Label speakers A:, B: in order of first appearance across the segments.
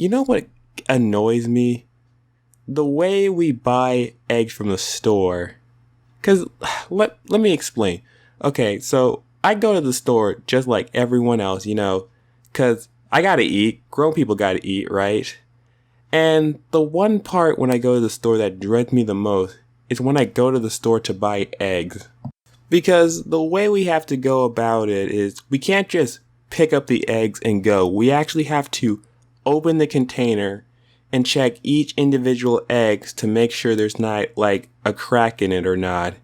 A: You know what annoys me? The way we buy eggs from the store. Because let me explain. Okay, so I go to the store just like everyone else, because I gotta eat. Grown people gotta eat, right? And the one part when I go to the store that dreads me the most is when I go to the store to buy eggs. Because the way we have to go about it is we can't just pick up the eggs and go. We actually have to open the container and check each individual eggs to make sure there's not like a crack in it or not.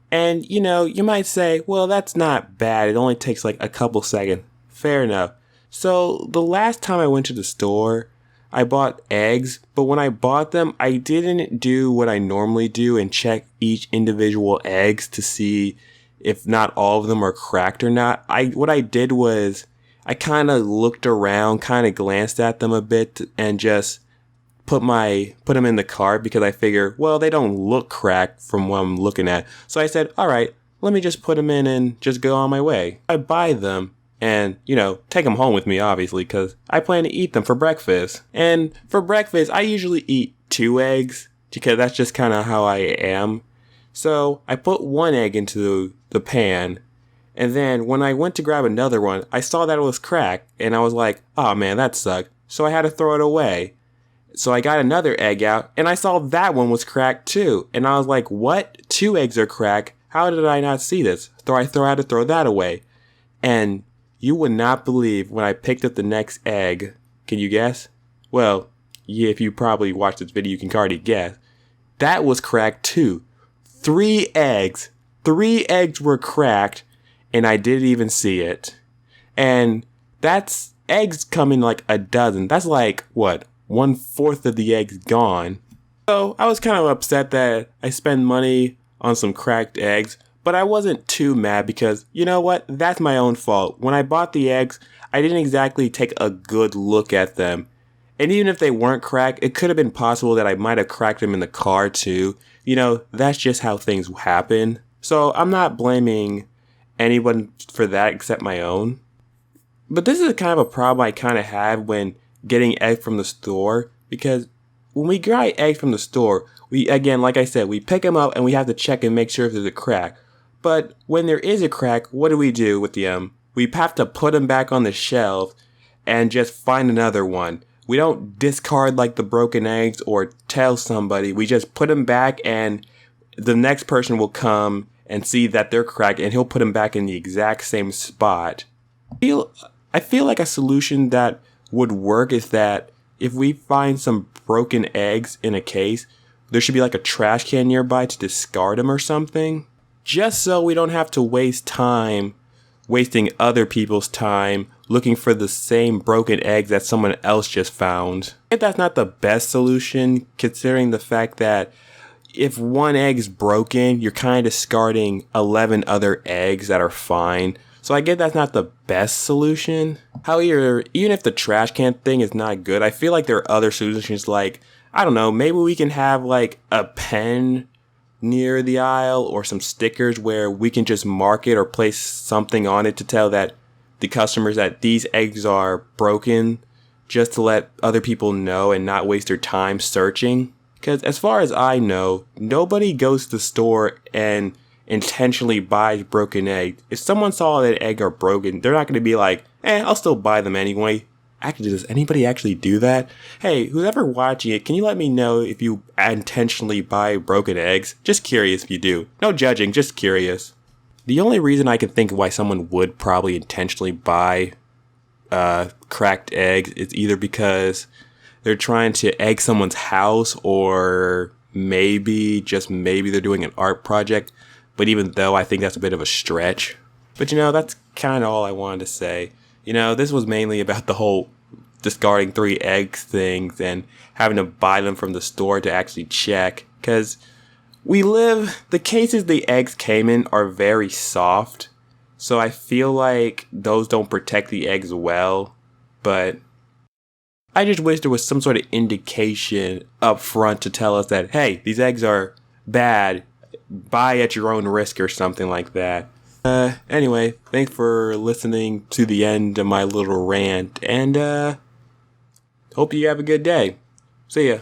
A: And you might say, well, that's not bad. It only takes like a couple seconds. Fair enough. So the last time I went to the store, I bought eggs, but when I bought them, I didn't do what I normally do and check each individual eggs to see if not all of them are cracked or not. What I did was I kind of looked around, kind of glanced at them a bit and just put them in the cart because I figure, well, they don't look cracked from what I'm looking at. So I said, all right, let me just put them in and just go on my way. I buy them. And, take them home with me, obviously, because I plan to eat them for breakfast. And for breakfast, I usually eat 2 eggs, because that's just kind of how I am. So I put 1 egg into the pan. And then when I went to grab another one, I saw that it was cracked. And I was like, oh man, that sucked. So I had to throw it away. So I got another egg out, and I saw that one was cracked too. And I was like, what? 2 eggs are cracked? How did I not see this? So I had to throw that away. And you would not believe when I picked up the next egg. Can you guess? Well, yeah, if you probably watched this video, you can already guess. That was cracked too. 3 eggs. 3 eggs were cracked, and I didn't even see it. And that's eggs come in like a dozen. That's like, what? 1/4 of the eggs gone. So I was kind of upset that I spent money on some cracked eggs. But I wasn't too mad because, you know what? That's my own fault. When I bought the eggs, I didn't exactly take a good look at them. And even if they weren't cracked, it could have been possible that I might have cracked them in the car too. That's just how things happen. So I'm not blaming anyone for that except my own. But this is kind of a problem I kind of have when getting eggs from the store. Because when we buy eggs from the store, again, like I said, we pick them up and we have to check and make sure if there's a crack. But when there is a crack, what do we do with them? We have to put them back on the shelf and just find another one. We don't discard like the broken eggs or tell somebody. We just put them back and the next person will come and see that they're cracked and he'll put them back in the exact same spot. I feel like a solution that would work is that if we find some broken eggs in a case, there should be like a trash can nearby to discard them or something. Just so we don't have to waste time wasting other people's time looking for the same broken eggs that someone else just found. I think that's not the best solution considering the fact that if 1 egg is broken, you're kind of discarding 11 other eggs that are fine. So I get that's not the best solution. However, even if the trash can thing is not good, I feel like there are other solutions like, I don't know, maybe we can have like a pen near the aisle or some stickers where we can just mark it or place something on it to tell that the customers that these eggs are broken, just to let other people know and not waste their time searching. Because as far as I know, nobody goes to the store and intentionally buys broken eggs. If someone saw that egg are broken, they're not going to be like, I'll still buy them anyway. Actually, does anybody actually do that? Hey, who's ever watching it, can you let me know if you intentionally buy broken eggs? Just curious if you do. No judging, just curious. The only reason I can think of why someone would probably intentionally buy cracked eggs is either because they're trying to egg someone's house or maybe, just maybe they're doing an art project. But even though I think that's a bit of a stretch. But that's kind of all I wanted to say. This was mainly about the whole discarding 3 eggs things and having to buy them from the store to actually check. Because the cases the eggs came in are very soft. So I feel like those don't protect the eggs well. But I just wish there was some sort of indication up front to tell us that, hey, these eggs are bad. Buy at your own risk or something like that. Anyway, thanks for listening to the end of my little rant, and Hope you have a good day. See ya.